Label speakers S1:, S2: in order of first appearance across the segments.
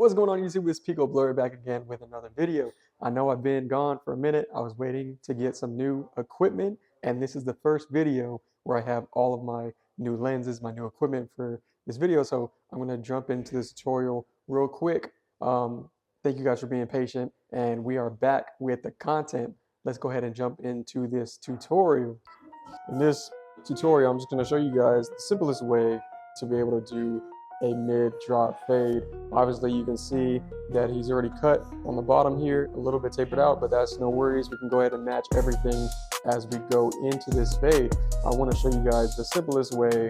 S1: What's going on YouTube? It's Pico.Blurred back again with another video. I know I've been gone for a minute. I was waiting to get some new equipment, and this is the first video where I have all of my new lenses, my new equipment for this video. So I'm going to jump into this tutorial real quick. Thank you guys for being patient, and we are back with the content. Let's go ahead and jump into this tutorial. In this tutorial, I'm just going to show you guys the simplest way to be able to do a mid-drop fade. Obviously you can see that he's already cut on the bottom here, a little bit tapered out, but that's no worries. We can go ahead and match everything as we go into this fade. I want to show you guys the simplest way.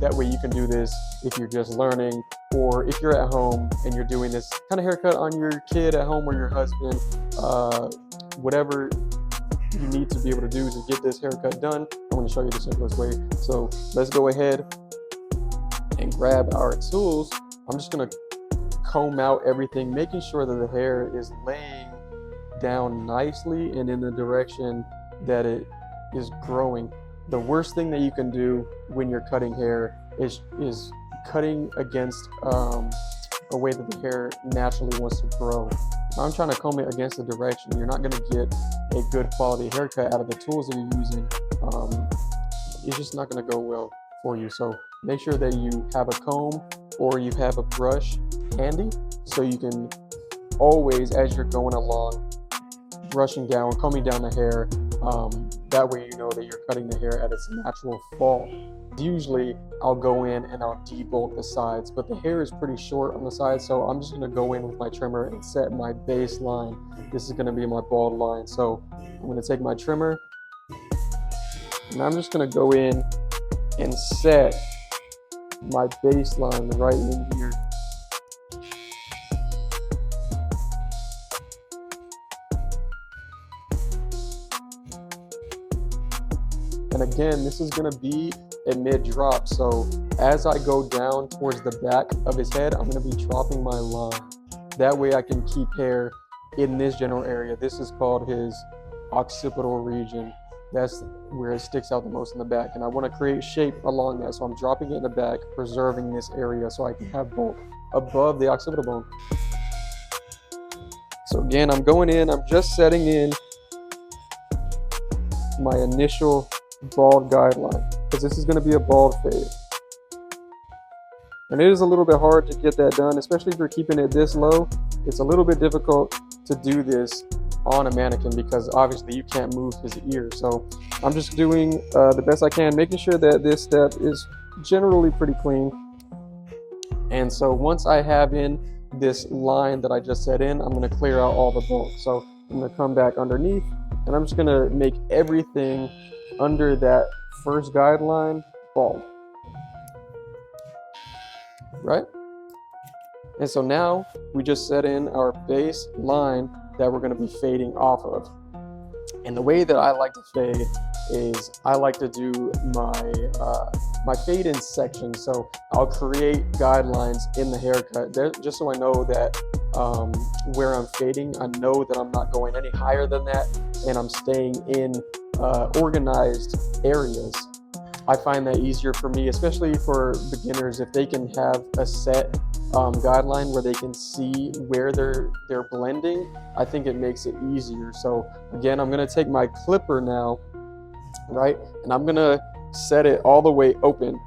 S1: That way you can do this if you're just learning, or if you're at home and you're doing this kind of haircut on your kid at home or your husband, whatever you need to be able to do to get this haircut done. I'm going to show you the simplest way. So let's go ahead and grab our tools. I'm just going to comb out everything, making sure that the hair is laying down nicely and in the direction that it is growing. The worst thing that you can do when you're cutting hair is cutting against a way that the hair naturally wants to grow. I'm trying to comb it against the direction. You're not going to get a good quality haircut out of the tools that you're using. It's just not going to go well for you. So make sure that you have a comb or you have a brush handy, so you can always, as you're going along, brushing down, combing down the hair. That way you know that you're cutting the hair at its natural fall. Usually I'll go in and I'll debulk the sides, but the hair is pretty short on the sides, so I'm just going to go in with my trimmer and set my baseline. This is going to be my bald line. So I'm going to take my trimmer and I'm just going to go in and set my baseline right in here. And again, this is going to be a mid drop. So as I go down towards the back of his head, I'm going to be dropping my line. That way I can keep hair in this general area. This is called his occipital region. That's where it sticks out the most in the back, and I want to create shape along that, so I'm dropping it in the back, preserving this area so I can have bulk above the occipital bone. So again, I'm going in, I'm just setting in my initial bald guideline, because this is going to be a bald fade. And it is a little bit hard to get that done, especially if you're keeping it this low. It's a little bit difficult to do this on a mannequin because obviously you can't move his ear. So I'm just doing the best I can, making sure that this step is generally pretty clean. And so once I have in this line that I just set in, I'm going to clear out all the bulk. So I'm going to come back underneath and I'm just going to make everything under that first guideline bald. Right? And so now we just set in our base line that we're going to be fading off of. And the way that I like to fade is I like to do my fade in sections. So I'll create guidelines in the haircut there, just so I know that where I'm fading, I know that I'm not going any higher than that, and I'm staying in organized areas. I find that easier for me, especially for beginners, if they can have a set guideline where they can see where they're blending. I think it makes it easier. So again, I'm going to take my clipper now, right, and I'm going to set it all the way open.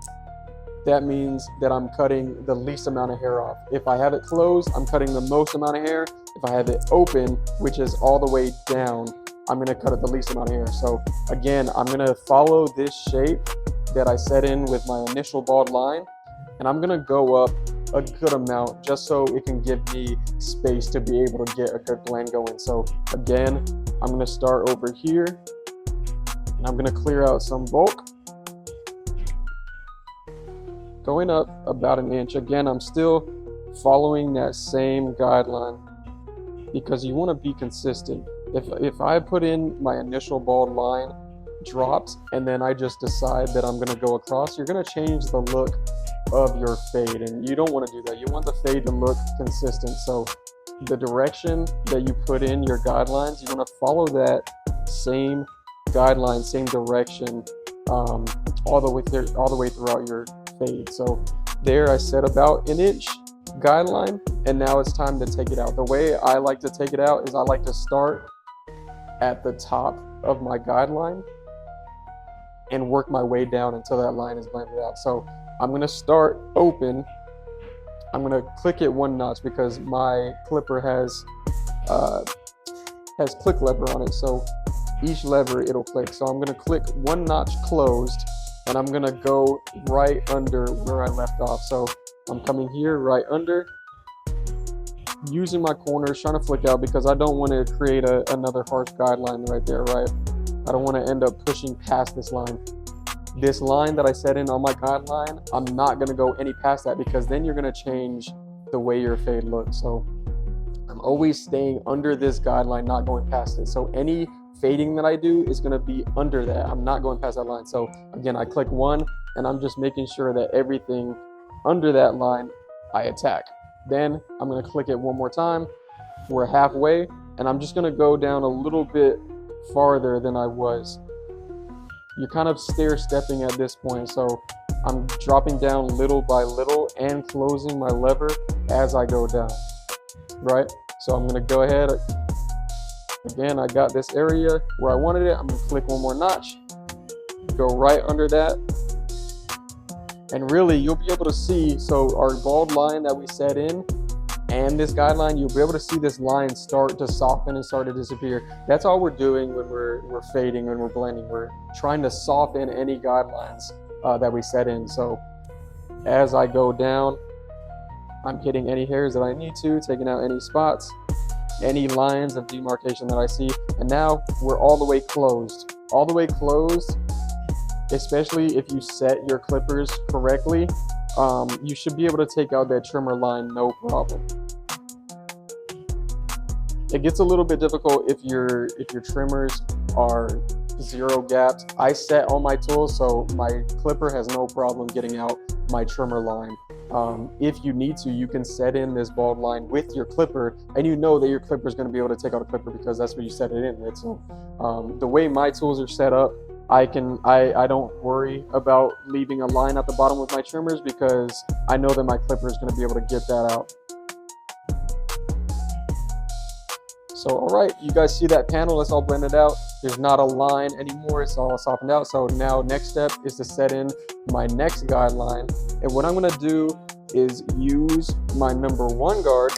S1: That means that I'm cutting the least amount of hair off. If I have it closed, I'm cutting the most amount of hair. If I have it open, which is all the way down, I'm going to cut it the least amount of hair. So again, I'm going to follow this shape that I set in with my initial bald line, and I'm going to go up a good amount just so it can give me space to be able to get a good blend going. So again, I'm going to start over here and I'm going to clear out some bulk, going up about an inch. Again, I'm still following that same guideline because you want to be consistent. If I put in my initial bald line, drops, and then I just decide that I'm going to go across, you're going to change the look of your fade, and you don't want to do that. You want the fade to look consistent. So the direction that you put in your guidelines, you want to follow that same guideline, same direction all the way throughout your fade. So there I set about an inch, guideline, and now it's time to take it out. The way I like to take it out is I like to start at the top of my guideline and work my way down until that line is blended out. So I'm gonna start open. I'm gonna click it one notch because my clipper has click lever on it. So each lever it'll click. So I'm gonna click one notch closed, and I'm gonna go right under where I left off. So I'm coming here right under, using my corners, trying to flick out because I don't want to create another harsh guideline right there, right? I don't want to end up pushing past this line. This line that I set in on my guideline, I'm not going to go any past that because then you're going to change the way your fade looks. So I'm always staying under this guideline, not going past it. So any fading that I do is going to be under that. I'm not going past that line. So again, I click one, and I'm just making sure that everything under that line I attack. Then I'm going to click it one more time. We're halfway, and I'm just going to go down a little bit farther than I was. You're kind of stair stepping at this point, so I'm dropping down little by little and closing my lever as I go down, right? So I'm going to go ahead. Again, I got this area where I wanted it. I'm going to click one more notch, go right under that. And really, you'll be able to see, so our bald line that we set in and this guideline, you'll be able to see this line start to soften and start to disappear. That's all we're doing when we're fading, when we're blending. We're trying to soften any guidelines that we set in. So as I go down, I'm hitting any hairs that I need to, taking out any spots, any lines of demarcation that I see. And now we're all the way closed. All the way closed. Especially if you set your clippers correctly, you should be able to take out that trimmer line no problem. It gets a little bit difficult if your trimmers are zero gapped. I set all my tools so my clipper has no problem getting out my trimmer line. If you need to, you can set in this bald line with your clipper, and you know that your clipper is going to be able to take out a clipper because that's what you set it in with. So the way my tools are set up, I don't worry about leaving a line at the bottom with my trimmers because I know that my clipper is going to be able to get that out. So all right, you guys see that panel? It's all blended out. There's not a line anymore. It's all softened out. So now next step is to set in my next guideline. And what I'm going to do is use my number one guard.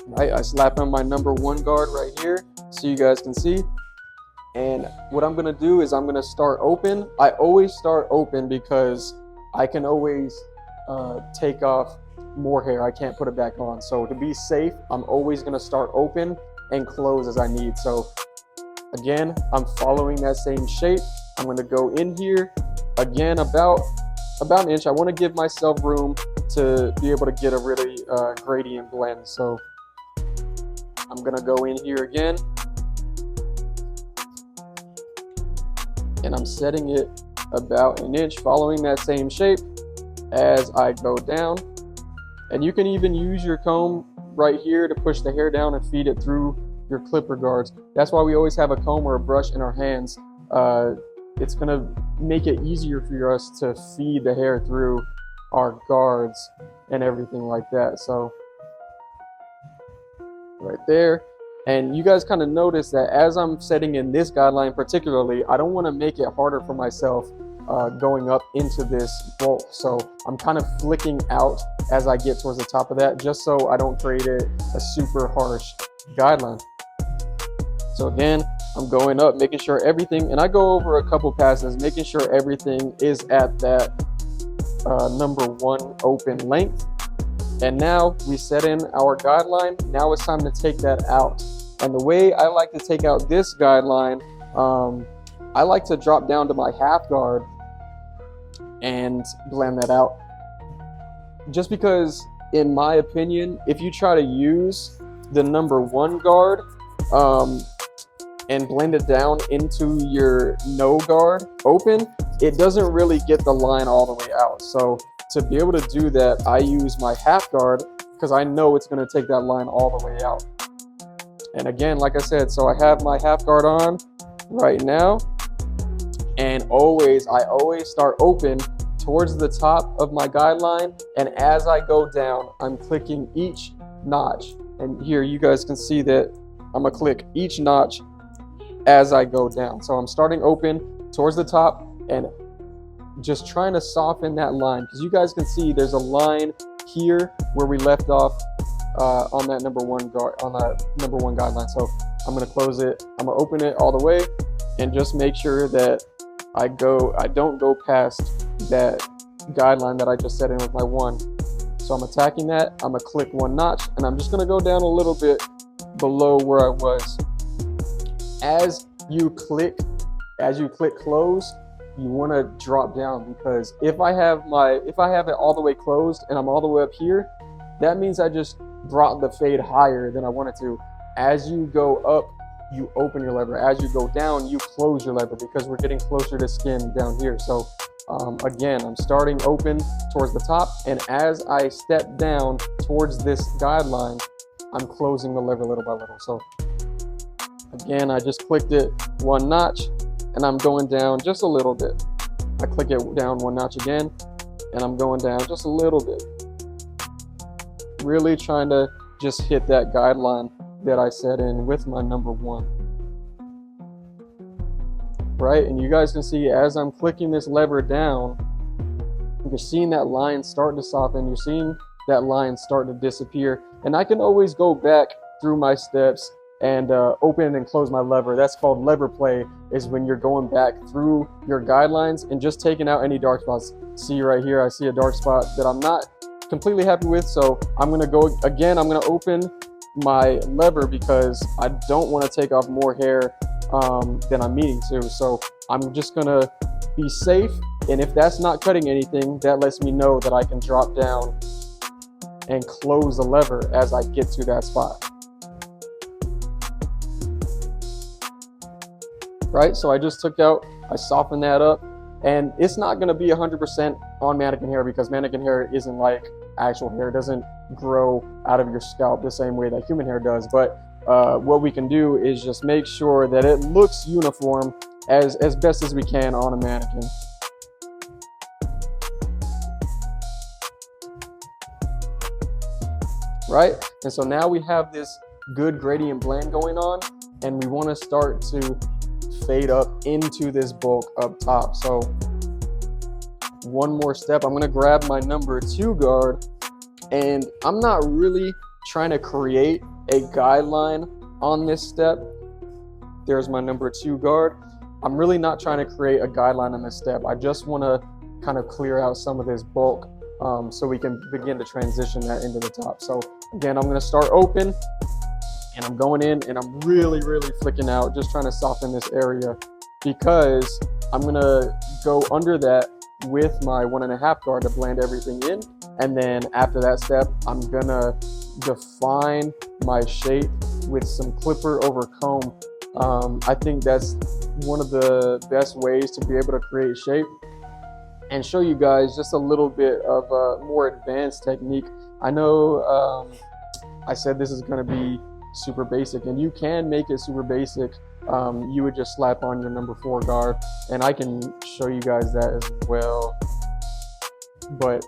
S1: Right, I slap on my number one guard right here so you guys can see. And what I'm gonna do is I'm gonna start open. I always start open because I can always take off more hair. I can't put it back on. So to be safe, I'm always gonna start open and close as I need. So again, I'm following that same shape. I'm gonna go in here again about an inch. I wanna give myself room to be able to get a really gradient blend. So I'm gonna go in here again. And I'm setting it about an inch, following that same shape as I go down. And you can even use your comb right here to push the hair down and feed it through your clipper guards. That's why we always have a comb or a brush in our hands. It's gonna make it easier for us to feed the hair through our guards and everything like that. So right there. And you guys kind of notice that as I'm setting in this guideline particularly, I don't want to make it harder for myself going up into this bolt. So I'm kind of flicking out as I get towards the top of that, just so I don't create a super harsh guideline. So again, I'm going up, making sure everything, and I go over a couple passes, making sure everything is at that number one open length. And now we set in our guideline. Now it's time to take that out. And the way I like to take out this guideline, I like to drop down to my half guard and blend that out. Just because, in my opinion, if you try to use the number one guard and blend it down into your no guard open, it doesn't really get the line all the way out. So to be able to do that, I use my half guard because I know it's going to take that line all the way out. And again, like I said, so I have my half guard on right now, and I always start open towards the top of my guideline, and as I go down, I'm clicking each notch. And here you guys can see that I'm gonna click each notch as I go down. So I'm starting open towards the top and just trying to soften that line, because you guys can see there's a line here where we left off on that number one guideline. So I'm gonna close it, I'm gonna open it all the way, and just make sure that I don't go past that guideline that I just set in with my 1. So I'm attacking that, I'm gonna click 1 notch, and I'm just gonna go down a little bit below where I was. As you click close, you want to drop down, because if I have it all the way closed and I'm all the way up here, that means I just brought the fade higher than I wanted to. As you go up, you open your lever. As you go down, you close your lever, because we're getting closer to skin down here. So again, I'm starting open towards the top, and as I step down towards this guideline, I'm closing the lever little by little. So again, I just clicked it 1 notch, and I'm going down just a little bit. I click it down 1 notch again, and I'm going down just a little bit. Really trying to just hit that guideline that I set in with my number 1. Right, and you guys can see as I'm clicking this lever down, you're seeing that line start to soften, you're seeing that line start to disappear, and I can always go back through my steps and open and close my lever. That's called lever play, is when you're going back through your guidelines and just taking out any dark spots. See right here, I see a dark spot that I'm not completely happy with, so I'm gonna go again, I'm gonna open my lever, because I don't want to take off more hair than I'm needing to. So I'm just gonna be safe, and if that's not cutting anything, that lets me know that I can drop down and close the lever as I get to that spot. Right, so I just took out, I softened that up, and it's not going to be 100% on mannequin hair, because mannequin hair isn't like actual hair. It doesn't grow out of your scalp the same way that human hair does. But what we can do is just make sure that it looks uniform as best as we can on a mannequin. Right, and so now we have this good gradient blend going on, and we want to start to fade up into this bulk up top. So one more step, I'm going to grab my number 2 guard, and I'm not really trying to create a guideline on this step. There's my number 2 guard. I'm really not trying to create a guideline on this step. I just want to kind of clear out some of this bulk so we can begin to transition that into the top. So again, I'm going to start open, and I'm going in, and I'm really flicking out, just trying to soften this area, because I'm gonna go under that with my 1.5 guard to blend everything in. And then after that step, I'm gonna define my shape with some clipper over comb. I think that's one of the best ways to be able to create shape, and show you guys just a little bit of a more advanced technique. I know I said this is gonna be super basic, and you can make it super basic. You would just slap on your number 4 guard, and I can show you guys that as well. But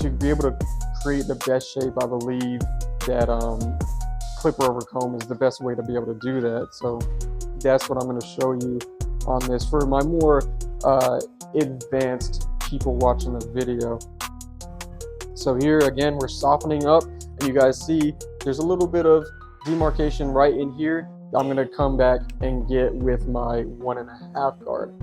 S1: to be able to create the best shape, I believe that clipper over comb is the best way to be able to do that. So that's what I'm going to show you on this for my more advanced people watching the video. So here again, we're softening up, and you guys see there's a little bit of demarcation right in here. I'm going to come back and get with my 1.5 guard.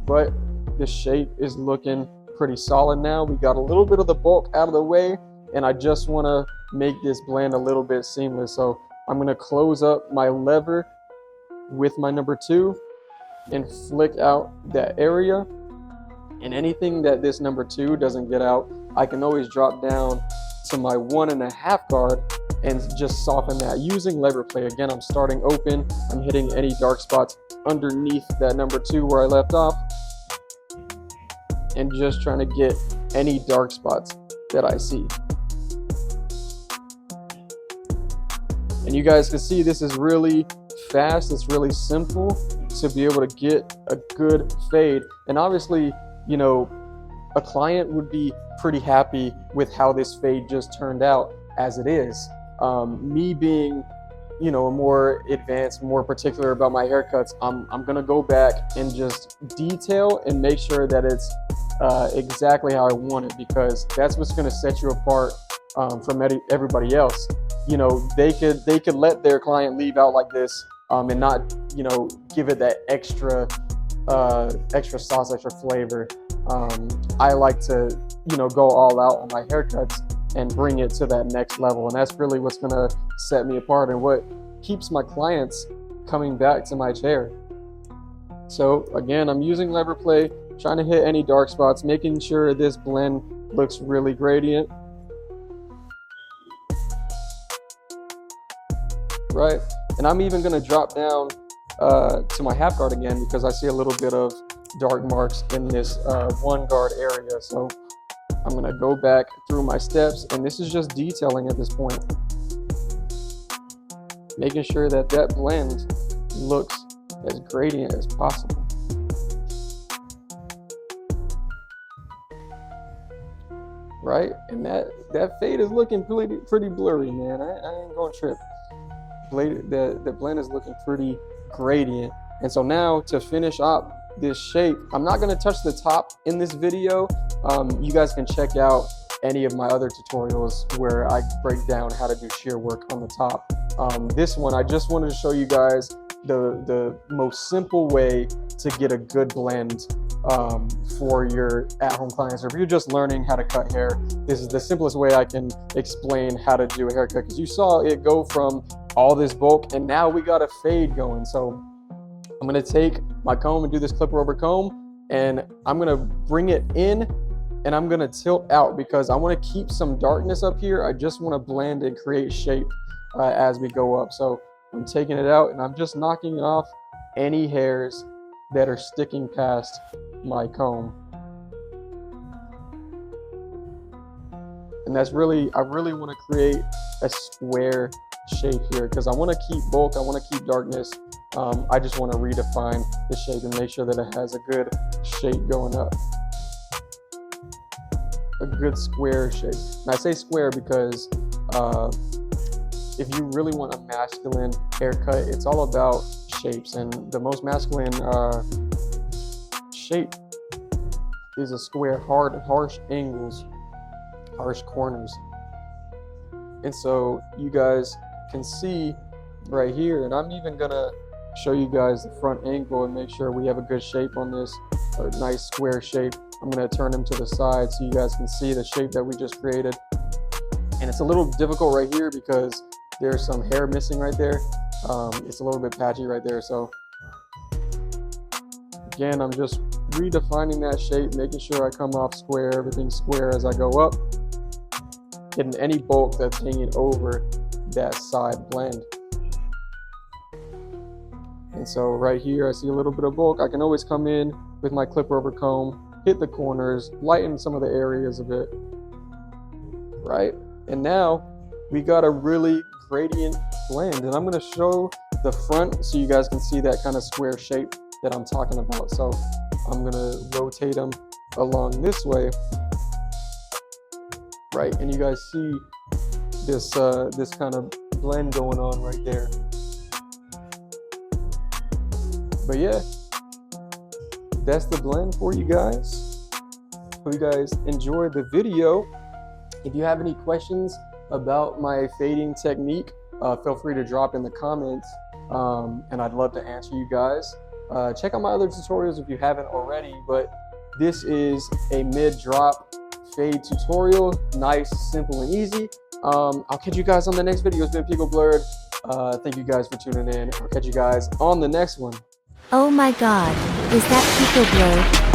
S1: But the shape is looking pretty solid now. We got a little bit of the bulk out of the way, and I just want to make this blend a little bit seamless. So I'm going to close up my lever with my number 2 and flick out that area. And anything that this number 2 doesn't get out, I can always drop down to my 1.5 guard and just soften that using lever play. Again, I'm starting open, I'm hitting any dark spots underneath that number 2 where I left off, and just trying to get any dark spots that I see. And you guys can see this is really fast, it's really simple to be able to get a good fade. And obviously, you know, a client would be pretty happy with how this fade just turned out as it is. Me being, you know, more advanced, more particular about my haircuts, I'm gonna go back and just detail and make sure that it's exactly how I want it, because that's what's gonna set you apart from everybody else. You know, they could let their client leave out like this and not, you know, give it that extra sauce, extra flavor. I like to, you know, go all out on my haircuts and bring it to that next level, and that's really what's gonna set me apart and what keeps my clients coming back to my chair. So again, I'm using lever play, trying to hit any dark spots, making sure this blend looks really gradient. Right, and I'm even gonna drop down to my half guard again, because I see a little bit of dark marks in this one guard area. So I'm gonna go back through my steps, and this is just detailing at this point, making sure that that blend looks as gradient as possible. Right, and that fade is looking pretty blurry, man. I ain't gonna trip. The blend is looking pretty gradient. And so now to finish up this shape, I'm not going to touch the top in this video. You guys can check out any of my other tutorials where I break down how to do shear work on the top. This one, I just wanted to show you guys the most simple way to get a good blend for your at-home clients, or if you're just learning how to cut hair. This is the simplest way I can explain how to do a haircut, because you saw it go from all this bulk and now we got a fade going. So I'm gonna take my comb and do this clipper over comb, and I'm gonna bring it in and I'm gonna tilt out, because I want to keep some darkness up here. I just want to blend and create shape as we go up. So I'm taking it out and I'm just knocking off any hairs that are sticking past my comb. And that's really, I really want to create a square shape here, because I want to keep bulk, I want to keep darkness. I just want to redefine the shape and make sure that it has a good shape going up. A good square shape. And I say square because if you really want a masculine haircut, it's all about shapes, and the most masculine shape is a square, harsh angles, harsh corners. And so you guys can see right here, and I'm even gonna show you guys the front angle and make sure we have a good shape on this, a nice square shape. I'm gonna turn them to the side so you guys can see the shape that we just created. And it's a little difficult right here because there's some hair missing right there. It's a little bit patchy right there. So again, I'm just redefining that shape, making sure I come off square, everything's square as I go up, getting any bulk that's hanging over that side blend. And so right here, I see a little bit of bulk. I can always come in with my clipper over comb, hit the corners, lighten some of the areas of it, right? And now we got a really gradient blend, and I'm gonna show the front so you guys can see that kind of square shape that I'm talking about. So I'm gonna rotate them along this way, right? And you guys see this this kind of blend going on right there. But yeah, that's the blend for you guys. Hope you guys enjoyed the video. If you have any questions about my fading technique, feel free to drop in the comments, and I'd love to answer you guys. Check out my other tutorials if you haven't already, but this is a mid-drop fade tutorial. Nice, simple, and easy. I'll catch you guys on the next video. It's been Pico.Blurred. Thank you guys for tuning in. I'll catch you guys on the next one.
S2: Oh my god, is that Pico.Blurred?